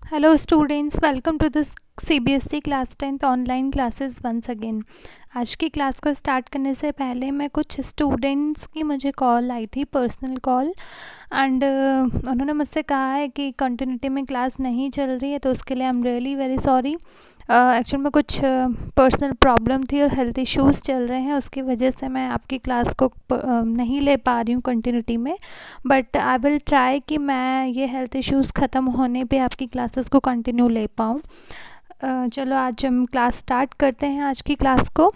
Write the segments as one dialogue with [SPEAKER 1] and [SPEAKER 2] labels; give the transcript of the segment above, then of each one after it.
[SPEAKER 1] Hello students, welcome to this CBSE class 10th online classes once again. आज की class को start करने से पहले मैं कुछ स्टूडेंट्स की मुझे कॉल आई थी, पर्सनल कॉल, एंड उन्होंने मुझसे कहा है कि कंटिन्यूटी में क्लास नहीं चल रही है, तो उसके लिए I am really very sorry. Actual में कुछ पर्सनल प्रॉब्लम थी और हेल्थ इश्यूज़ चल रहे हैं, उसकी वजह से मैं आपकी क्लास को नहीं ले पा रही हूँ कंटिन्यूटी में। बट आई विल ट्राई कि मैं ये हेल्थ इश्यूज़ ख़त्म होने पे आपकी क्लासेस को कंटिन्यू ले पाऊँ। चलो आज हम क्लास स्टार्ट करते हैं आज की क्लास को।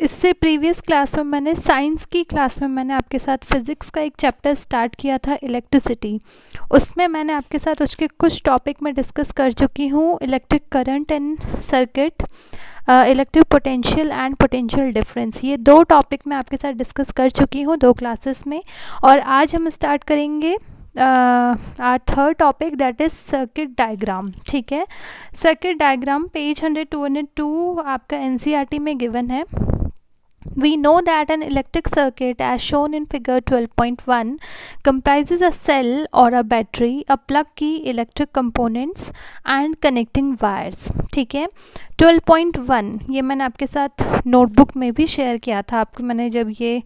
[SPEAKER 1] इससे प्रीवियस क्लास में मैंने साइंस की क्लास में मैंने आपके साथ फिज़िक्स का एक चैप्टर स्टार्ट किया था, इलेक्ट्रिसिटी। उसमें मैंने आपके साथ उसके कुछ टॉपिक में डिस्कस कर चुकी हूँ, electric current and circuit, electric potential and potential difference. ये दो टॉपिक मैं आपके साथ डिस्कस कर चुकी हूँ 2 क्लासेस में। और आज हम स्टार्ट करेंगे our third topic, that is circuit diagram. ठीक है, सर्किट डायग्राम पेज 100 202 आपका एनसीईआरटी में गिवन है। We know that an electric circuit as shown in figure 12.1 comprises a cell or a battery, a plug key, electric components and connecting wires। ठीक है, 12.1 ये मैंने आपके साथ नोटबुक में भी शेयर किया था आपको, मैंने जब ये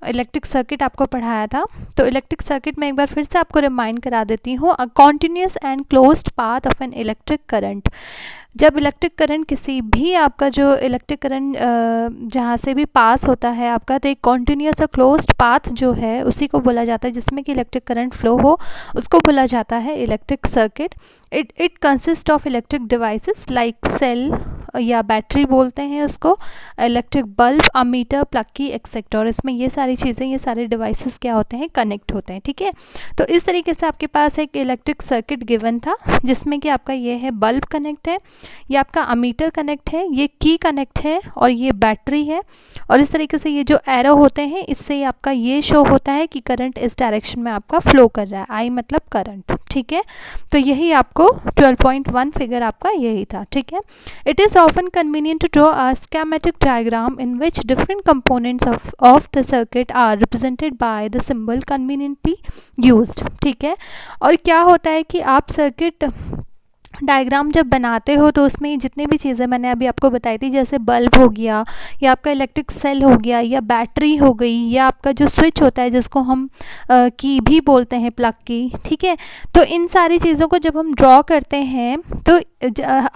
[SPEAKER 1] इलेक्ट्रिक सर्किट आपको पढ़ाया था। तो इलेक्ट्रिक सर्किट में एक बार फिर से आपको रिमाइंड करा देती हूँ। A continuous and closed path of an electric current. जब इलेक्ट्रिक करंट किसी भी आपका जो इलेक्ट्रिक करंट जहाँ से भी पास होता है आपका, तो एक कॉन्टिन्यूस और क्लोज्ड पाथ जो है उसी को बोला जाता है, जिसमें कि इलेक्ट्रिक करंट फ्लो हो, उसको बोला जाता है electric circuit. It consist of electric devices like cell या बैटरी बोलते हैं उसको, इलेक्ट्रिक बल्ब, अमीटर, प्लग की एक्सेट्रा। और इसमें ये सारी चीज़ें, ये सारे डिवाइसेस क्या होते हैं, कनेक्ट होते हैं। ठीक है, तो इस तरीके से आपके पास एक इलेक्ट्रिक सर्किट गिवन था, जिसमें कि आपका ये है बल्ब कनेक्ट है, ये आपका अमीटर कनेक्ट है, ये की कनेक्ट है और ये बैटरी है। और इस तरीके से ये जो एरो होते हैं, इससे आपका ये शो होता है कि करंट इस डायरेक्शन में आपका फ्लो कर रहा है, आई मतलब करंट। ठीक है, तो यही आपको 12.1 फिगर आपका यही था। ठीक है, it is often convenient to draw a schematic diagram in which different components of the circuit are represented by the symbol conveniently used। ठीक है, और क्या होता है कि आप सर्किट डायग्राम जब बनाते हो तो उसमें जितनी भी चीज़ें मैंने अभी आपको बताई थी, जैसे बल्ब हो गया या आपका इलेक्ट्रिक सेल हो गया या बैटरी हो गई या आपका जो स्विच होता है जिसको हम की भी बोलते हैं, प्लग की। ठीक है, तो इन सारी चीज़ों को जब हम ड्रॉ करते हैं तो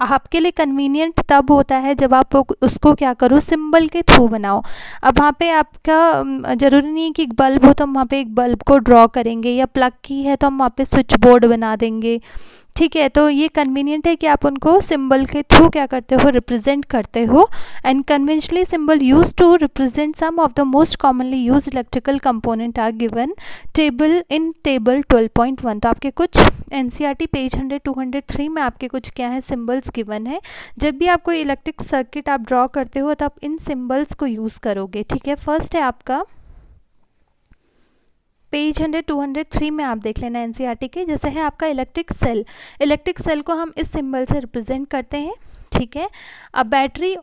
[SPEAKER 1] आपके लिए कन्वीनियंट तब होता है जब आप उसको क्या करो, सिंबल के थ्रू बनाओ। अब वहाँ पे आपका ज़रूरी नहीं है कि एक बल्ब हो तो हम वहाँ पे एक बल्ब को ड्रॉ करेंगे, या प्लग की है तो हम वहाँ पे स्विच बोर्ड बना देंगे। ठीक है, तो ये कन्वीनियंट है कि आप उनको सिंबल के थ्रू क्या करते हो, रिप्रेजेंट करते हो। And conventionally symbol use to represent some of the most commonly use electrical component are given table in table 12.1। तो आपके कुछ एनसीईआरटी पेज 100 203 में आपके कुछ क्या है, सिंबल्स गिवन है। जब भी आप कोई इलेक्ट्रिक सर्किट आप ड्रॉ करते हो तो आप इन सिंबल्स को यूज़ करोगे। ठीक है, फर्स्ट है आपका पेज 100 203 में आप देख लेना एनसीईआरटी के, जैसे है आपका इलेक्ट्रिक सेल। इलेक्ट्रिक सेल को हम इस सिंबल से रिप्रेजेंट करते हैं। ठीक है, अब बैटरी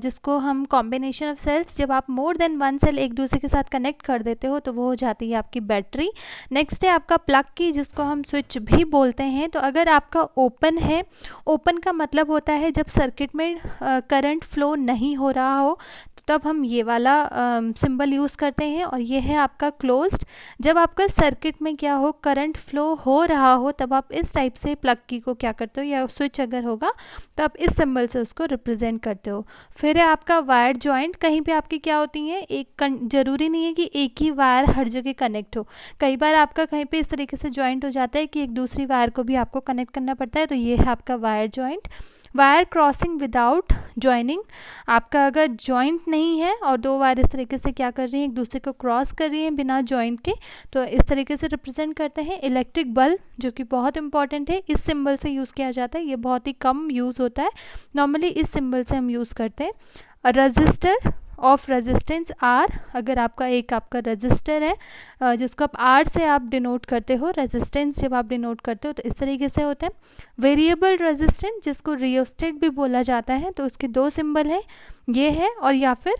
[SPEAKER 1] जिसको हम कॉम्बिनेशन ऑफ सेल्स, जब आप मोर देन वन सेल एक दूसरे के साथ कनेक्ट कर देते हो तो वो हो जाती है आपकी बैटरी। नेक्स्ट है आपका प्लग की, जिसको हम स्विच भी बोलते हैं। तो अगर आपका ओपन है, ओपन का मतलब होता है जब सर्किट में करंट फ्लो नहीं हो रहा हो, तो तब हम ये वाला सिंबल यूज़ करते हैं। और ये है आपका क्लोज्ड, जब आपका सर्किट में क्या हो, करंट फ्लो हो रहा हो, तब आप इस टाइप से प्लग की को क्या करते हो, या स्विच अगर होगा तो आप इस सिंबल से उसको रिप्रेजेंट करते हो। फिर है आपका वायर जॉइंट, कहीं पे आपकी क्या होती हैं, एक ज़रूरी नहीं है कि एक ही वायर हर जगह कनेक्ट हो, कई बार आपका कहीं पे इस तरीके से जॉइंट हो जाता है कि एक दूसरी वायर को भी आपको कनेक्ट करना पड़ता है, तो ये है आपका wire joint. Wire crossing without joining, आपका अगर जॉइंट नहीं है और दो वायर इस तरीके से क्या कर रही हैं, एक दूसरे को क्रॉस कर रही हैं बिना जॉइंट के, तो इस तरीके से रिप्रेजेंट करते हैं। इलेक्ट्रिक बल्ब, जो कि बहुत इंपॉर्टेंट है, इस सिंबल से यूज़ किया जाता है, ये बहुत ही कम यूज़ होता है, नॉर्मली इस सिंबल से हम यूज़ करते हैं। रजिस्टर ऑफ रेजिस्टेंस आर, अगर आपका एक आपका रजिस्टर है जिसको आप आर से आप डिनोट करते हो, रेजिस्टेंस जब आप डिनोट करते हो तो इस तरीके से होता है। वेरिएबल रेजिस्टेंस, जिसको रियोस्टेट भी बोला जाता है, तो उसके दो सिंबल हैं, ये है, और या फिर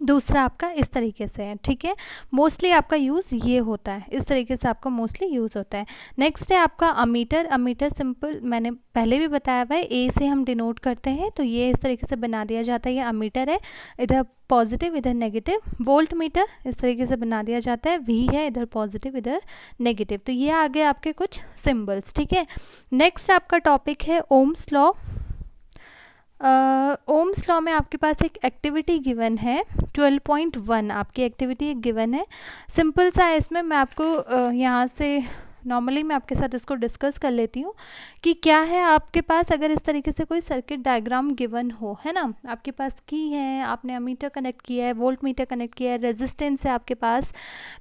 [SPEAKER 1] दूसरा आपका इस तरीके से है, ठीक है। मोस्टली आपका यूज़ ये होता है, इस तरीके से आपका मोस्टली यूज़ होता है। नेक्स्ट है आपका अमीटर। अमीटर सिंपल मैंने पहले भी बताया हुआ है, ए से हम डिनोट करते हैं, तो ये इस तरीके से बना दिया जाता है, ये अमीटर है, इधर पॉजिटिव इधर नेगेटिव। वोल्ट मीटर इस तरीके से बना दिया जाता है, वी है इधर पॉजिटिव इधर नेगेटिव। तो ये आगे आपके कुछ सिम्बल्स, ठीक है। नेक्स्ट आपका टॉपिक है ओम्स लॉ। ओम्स लॉ में आपके पास एक एक्टिविटी गिवन है 12.1, आपकी एक्टिविटी एक गिवन है, सिंपल सा है। इसमें मैं आपको यहाँ से नॉर्मली मैं आपके साथ इसको डिस्कस कर लेती हूँ कि क्या है आपके पास। अगर इस तरीके से कोई सर्किट डायग्राम गिवन हो, है ना, आपके पास की है, आपने अमीटर कनेक्ट किया है, वोल्ट मीटर कनेक्ट किया है, रेजिस्टेंस है आपके पास,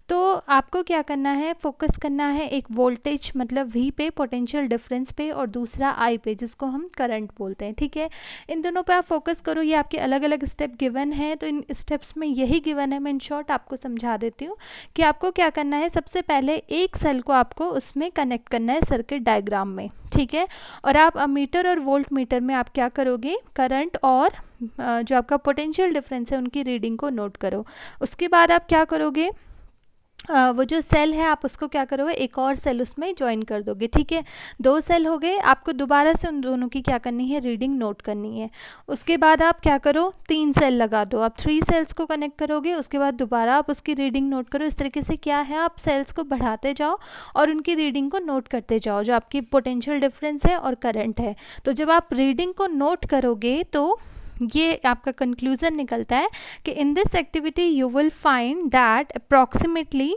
[SPEAKER 1] तो आपको क्या करना है, फोकस करना है एक वोल्टेज मतलब वी पे, पोटेंशियल डिफरेंस पे, और दूसरा आई पे जिसको हम करंट बोलते हैं, ठीक है। इन दोनों पे आप फोकस करो। ये आपके अलग अलग स्टेप गिवन है, तो इन स्टेप्स में यही गिवन है। मैं इन शॉर्ट आपको समझा देती हूँ कि आपको क्या करना है। सबसे पहले एक सेल को आपको उसमें कनेक्ट करना है सर्किट डायग्राम में, ठीक है। और आप अमीटर और वोल्ट मीटर में आप क्या करोगे, करंट और जो आपका पोटेंशियल डिफरेंस है उनकी रीडिंग को नोट करो। उसके बाद आप क्या करोगे, वो जो सेल है आप उसको क्या करोगे, एक और सेल उसमें ज्वाइन कर दोगे, ठीक है। 2 सेल हो गए, आपको दोबारा से उन दोनों की क्या करनी है, रीडिंग नोट करनी है। उसके बाद आप क्या करो, 3 सेल लगा दो, आप 3 सेल्स को कनेक्ट करोगे, उसके बाद दोबारा आप उसकी रीडिंग नोट करो। इस तरीके से क्या है, आप सेल्स को बढ़ाते जाओ और उनकी रीडिंग को नोट करते जाओ, जो आपकी पोटेंशियल डिफरेंस है और करंट है। तो जब आप रीडिंग को नोट करोगे तो ये आपका कंक्लूजन निकलता है कि in this activity you will find that approximately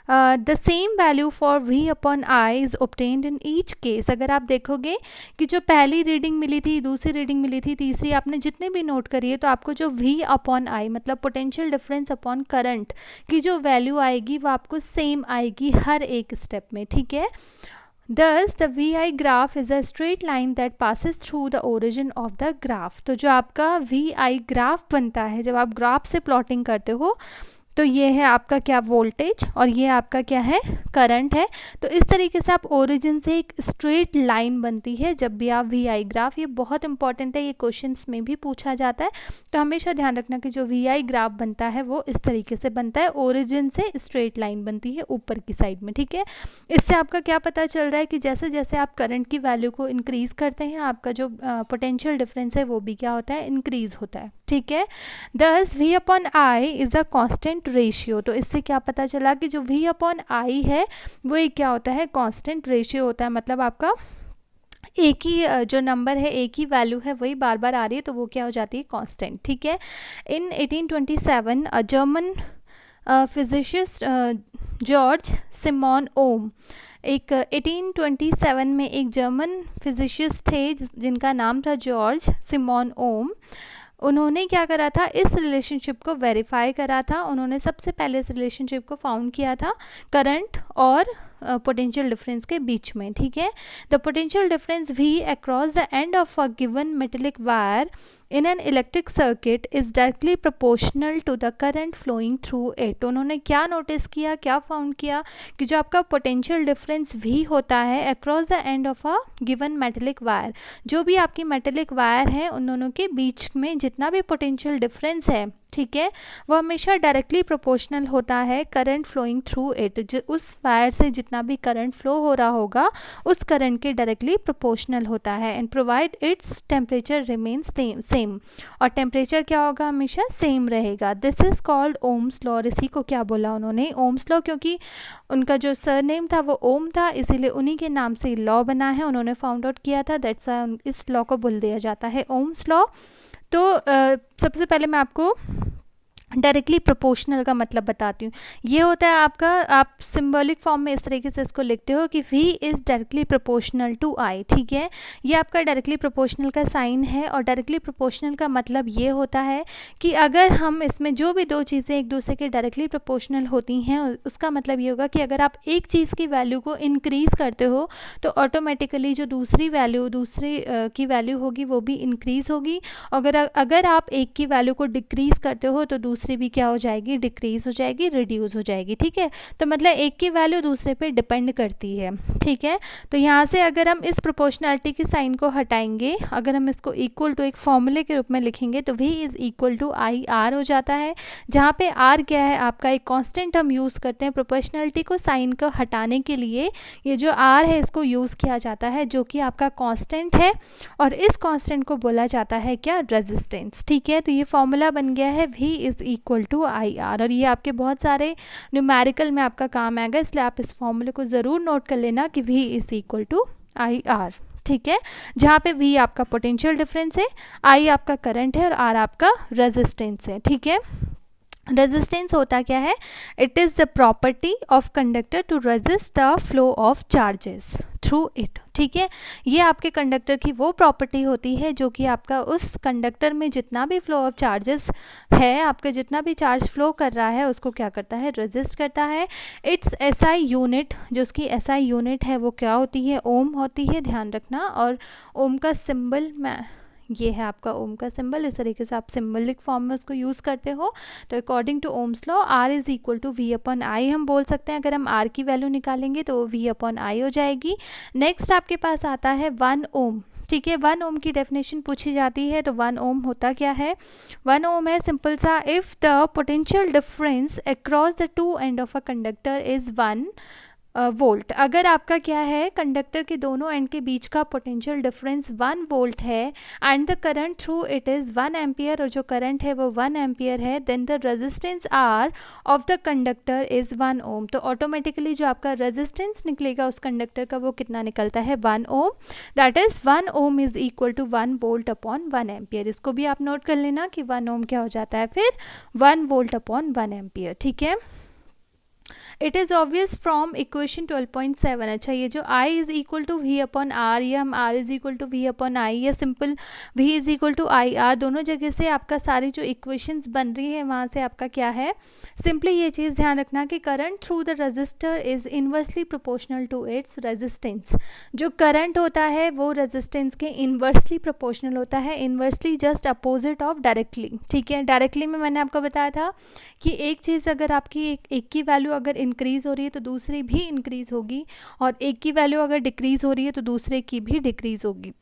[SPEAKER 1] the same value for V upon I is obtained in each case. अगर आप देखोगे कि जो पहली रीडिंग मिली थी, दूसरी रीडिंग मिली थी, तीसरी, आपने जितने भी नोट करी है, तो आपको जो वी अपॉन आई मतलब पोटेंशियल डिफरेंस अपॉन करंट की जो वैल्यू आएगी वो आपको सेम आएगी हर एक स्टेप में, ठीक है। Thus the VI graph is a straight line that passes through the origin of the graph। तो जो आपका VI ग्राफ बनता है, जब आप ग्राफ से प्लॉटिंग करते हो, तो ये है आपका क्या, वोल्टेज, और ये आपका क्या है, करंट है। तो इस तरीके से आप ओरिजिन से एक स्ट्रेट लाइन बनती है जब भी आप वी आई ग्राफ, ये बहुत इंपॉर्टेंट है, ये क्वेश्चंस में भी पूछा जाता है, तो हमेशा ध्यान रखना कि जो वी आई ग्राफ बनता है वो इस तरीके से बनता है, ओरिजिन से स्ट्रेट लाइन बनती है ऊपर की साइड में, ठीक है। इससे आपका क्या पता चल रहा है कि जैसे जैसे आप करंट की वैल्यू को इंक्रीज़ करते हैं, आपका जो पोटेंशियल डिफरेंस है वो भी क्या होता है, इंक्रीज़ होता है, ठीक है। Thus V upon I is a constant ratio. तो इससे क्या पता चला कि जो v अपॉन आई है वो एक क्या होता है, कांस्टेंट रेशियो होता है, मतलब आपका एक ही जो नंबर है, एक ही वैल्यू है, वही बार बार आ रही है, तो वो क्या हो जाती है, कांस्टेंट, ठीक है। In 1827 a German physicist George Simon Ohm, एक 1827 में एक जर्मन फिजिसिस्ट थे जिनका नाम था जॉर्ज सिमोन ओम। उन्होंने क्या करा था, इस रिलेशनशिप को वेरीफाई करा था। उन्होंने सबसे पहले इस रिलेशनशिप को फाउंड किया था करंट और पोटेंशियल डिफरेंस के बीच में, ठीक है। The potential difference V across the end of a given metallic wire in an electric circuit is directly proportional to the current flowing through it. उन्होंने क्या नोटिस किया, क्या फाउंड किया कि जो आपका पोटेंशियल डिफरेंस भी होता है across the end of a given metallic wire, जो भी आपकी मेटेलिक वायर है उन दोनों के बीच में जितना भी पोटेंशियल डिफरेंस है, ठीक है, वो हमेशा डायरेक्टली प्रोपोर्शनल होता है करंट फ्लोइंग थ्रू इट। जो उस वायर से जितना भी करंट फ्लो हो रहा होगा उस करंट के डायरेक्टली प्रोपोर्शनल होता है। And provide its temperature remains same, और टेम्परेचर क्या होगा, हमेशा सेम रहेगा। This is called Ohm's law. इसी को क्या बोला उन्होंने, ओम्स लॉ, क्योंकि उनका जो सरनेम था वो ओम था, इसीलिए उन्हीं के नाम से लॉ बना है, उन्होंने फाउंड आउट किया था, दैट्स इस लॉ को बोल दिया जाता है ओम्स लॉ। तो सबसे पहले मैं आपको डायरेक्टली प्रोपोर्शनल का मतलब बताती हूँ। ये होता है आपका, आप सिंबॉलिक फॉर्म में इस तरीके से इसको लिखते हो कि V is directly proportional to I, ठीक है। ये आपका डायरेक्टली प्रोपोर्शनल का साइन है, और डायरेक्टली प्रोपोर्शनल का मतलब ये होता है कि अगर हम इसमें जो भी दो चीज़ें एक दूसरे के डायरेक्टली प्रोपोर्शनल होती हैं, उसका मतलब ये होगा कि अगर आप एक चीज़ की वैल्यू को इंक्रीज़ करते हो तो ऑटोमेटिकली जो दूसरी की वैल्यू होगी वो भी इंक्रीज़ होगी। अगर आप एक की वैल्यू को डिक्रीज़ करते हो तो दूसरी दूसरी भी क्या हो जाएगी, डिक्रीज हो जाएगी, रिड्यूस हो जाएगी। ठीक है, तो मतलब एक की वैल्यू दूसरे पे डिपेंड करती है। ठीक है, तो यहाँ से अगर हम इस प्रोपोर्शनैलिटी की साइन को हटाएंगे, अगर हम इसको इक्वल टू एक फॉर्मूले के रूप में लिखेंगे तो v is equal to I R हो जाता है, जहाँ पे r क्या है आपका एक कांस्टेंट हम यूज़ करते हैं प्रोपोर्शनैलिटी को साइन को हटाने के लिए। ये जो r है इसको यूज़ किया जाता है जो कि आपका कांस्टेंट है, और इस कांस्टेंट को बोला जाता है क्या, रेजिस्टेंस। ठीक है, तो ये फॉर्मूला बन गया है v is equal to I R, और ये आपके बहुत सारे न्यूमेरिकल में आपका काम आएगा, इसलिए आप इस फॉर्मूले को ज़रूर नोट कर लेना कि v is equal to I R. ठीक है, जहाँ पे v आपका पोटेंशियल डिफरेंस है, I आपका करंट है और R आपका रेजिस्टेंस है। ठीक है, रेजिस्टेंस होता क्या है, it is the property of conductor to resist the flow of charges through it. ठीक है, ये आपके कंडक्टर की वो प्रॉपर्टी होती है जो कि आपका उस कंडक्टर में जितना भी फ्लो ऑफ चार्जेस है, आपका जितना भी चार्ज फ्लो कर रहा है उसको क्या करता है, रेजिस्ट करता है। इट्स एसआई यूनिट, जो उसकी एसआई यूनिट है वो क्या होती है, ओम होती है, ध्यान रखना। और ओम का सिंबल मैं, ये है आपका ओम का सिंबल, इस तरीके से आप सिंबलिक फॉर्म में उसको यूज़ करते हो। तो according to Ohm's law R is equal to V upon I हम बोल सकते हैं। अगर हम R की वैल्यू निकालेंगे तो V अपॉन आई हो जाएगी। नेक्स्ट आपके पास आता है 1 ओम। ठीक है, 1 ओम की डेफिनेशन पूछी जाती है तो 1 ओम होता क्या है, 1 ओम है सिंपल सा, if the potential difference across the to and of a conductor is 1 volt. अगर आपका क्या है, कंडक्टर के दोनों एंड के बीच का पोटेंशियल डिफरेंस 1 वोल्ट है and the current through it is 1 ampere, और जो करंट है वो 1 एम्पियर है, then the resistance R of the conductor is 1 ohm. तो ऑटोमेटिकली जो आपका रेजिस्टेंस निकलेगा उस कंडक्टर का वो कितना निकलता है, 1 ohm. That is 1 ohm is equal to 1 volt upon 1 ampere. इसको भी आप नोट कर लेना कि 1 ओम क्या हो जाता है फिर, 1 वोल्ट अपॉन 1 एम्पियर। ठीक है, it is obvious from equation 12.7। अच्छा, ये जो I is equal to V upon R, या हम R is equal to V upon I, या simple V is equal to I R, दोनों जगह से आपका सारी जो इक्वेशंस बन रही है वहाँ से आपका क्या है, सिंपली ये चीज़ ध्यान रखना कि current through the resistor is inversely proportional to its resistance. जो करंट होता है वो रेजिस्टेंस के इन्वर्सली प्रोपोर्शनल होता है, inversely just opposite of directly. ठीक है, डायरेक्टली में मैंने आपको बताया था कि एक चीज़ अगर आपकी एक की वैल्यू अगर इंक्रीज़ हो रही है तो दूसरी भी इंक्रीज़ होगी, और एक की वैल्यू अगर डिक्रीज़ हो रही है तो दूसरे की भी डिक्रीज़ होगी।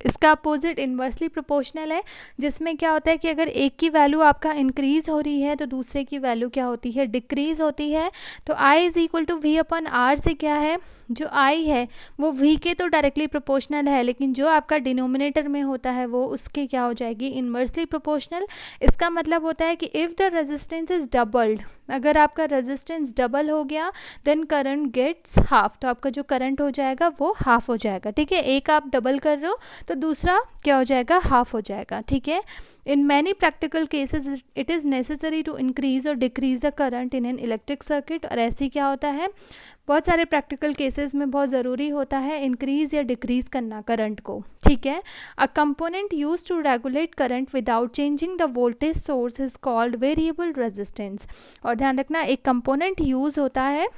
[SPEAKER 1] इसका अपोजिट इन्वर्सली प्रोपोर्शनल है, जिसमें क्या होता है कि अगर एक की वैल्यू आपका इंक्रीज़ हो रही है तो दूसरे की वैल्यू क्या होती है, डिक्रीज़ होती है। तो I is equal to V upon R से क्या है, जो I है वो V के तो डायरेक्टली प्रोपोर्शनल है, लेकिन जो आपका डिनोमिनेटर में होता है वो उसके क्या हो जाएगी, इन्वर्सली प्रोपोर्शनल। इसका मतलब होता है कि if the resistance is doubled, अगर आपका रेजिस्टेंस डबल हो गया देन करंट गेट्स हाफ, तो आपका जो करंट हो जाएगा वो हाफ हो जाएगा। ठीक है, एक आप डबल कर रहे हो तो दूसरा क्या हो जाएगा, हाफ हो जाएगा। ठीक है, in many practical cases it is necessary to increase और decrease the current in an electric circuit. और ऐसे क्या होता है, बहुत सारे प्रैक्टिकल केसेस में बहुत ज़रूरी होता है इंक्रीज या डिक्रीज करना करंट को। ठीक है, a component use to regulate current without changing the voltage source is called variable resistance. और ध्यान रखना, एक कंपोनेंट यूज़ होता है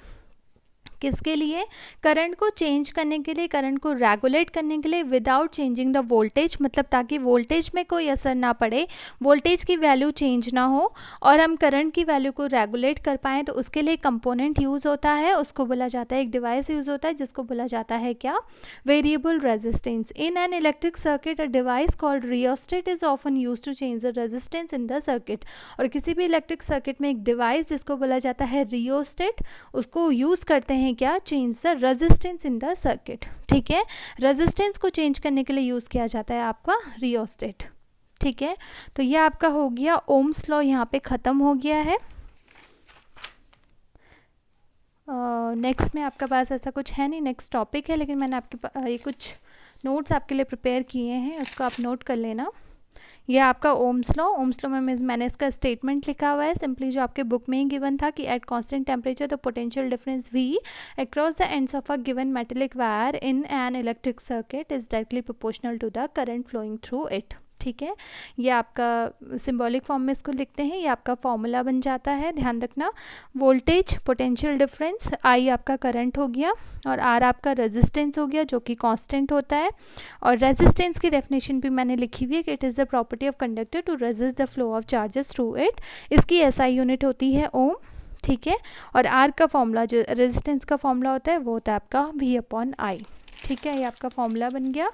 [SPEAKER 1] किसके लिए, करंट को चेंज करने के लिए, करंट को रेगुलेट करने के लिए, विदाउट चेंजिंग द वोल्टेज, मतलब ताकि वोल्टेज में कोई असर ना पड़े, वोल्टेज की वैल्यू चेंज ना हो और हम करंट की वैल्यू को रेगुलेट कर पाएँ, तो उसके लिए कंपोनेंट यूज़ होता है, उसको बोला जाता है, एक डिवाइस यूज़ होता है जिसको बोला जाता है क्या, variable resistance. In an electric circuit a device called rheostat is often use to change the resistance in the circuit. और किसी भी इलेक्ट्रिक सर्किट में एक डिवाइस जिसको बोला जाता है रियोस्टेट, उसको यूज़ करते हैं क्या, change the resistance in the circuit. ठीक है, रेजिस्टेंस को चेंज करने के लिए यूज़ किया जाता है आपका रियोस्टेट। ठीक है, तो ये आपका हो गया ओम्स लॉ, यहाँ पे ख़त्म हो गया है। नेक्स्ट में आपका पास ऐसा कुछ है नहीं, नेक्स्ट टॉपिक है, लेकिन मैंने आपके ये कुछ नोट्स आपके लिए प्रिपेयर किए हैं, उसको आप नोट कर लेना। ये आपका ओम्स लॉ में मैंने इसका स्टेटमेंट लिखा हुआ है, सिंपली जो आपके बुक में ही गिवन था कि at constant temperature the potential difference V across the ends of a given metallic wire in an electric circuit is directly proportional to the current flowing through it. ठीक है, ये आपका symbolic form में इसको लिखते हैं, ये आपका फॉर्मूला बन जाता है, ध्यान रखना। वोल्टेज, पोटेंशियल डिफरेंस, आई आपका करंट हो गया और आर आपका रेजिस्टेंस हो गया जो कि कांस्टेंट होता है। और रेजिस्टेंस की डेफिनेशन भी मैंने लिखी हुई है कि it is the property of conductor to resist the flow of charges through it. इसकी एसआई यूनिट होती है ओम, ठीक है। और आर का फॉर्मूला, जो रेजिस्टेंस का फॉर्मूला होता है, वो होता है आपका V/I, ठीक है। ये आपका फॉर्मूला बन गया।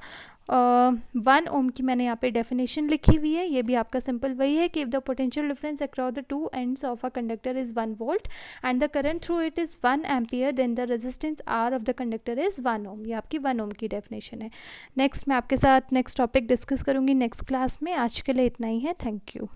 [SPEAKER 1] 1 ओम की मैंने यहाँ पे डेफिनेशन लिखी हुई है, ये भी आपका सिंपल वही है कि if the potential difference across the two ends of a conductor is 1 volt and the current through it is 1 ampere then the resistance R of the conductor is 1 ohm. ये आपकी 1 ओम की डेफिनेशन है। Next मैं आपके साथ next topic discuss करूँगी next class में। आज के लिए इतना ही है, थैंक यू।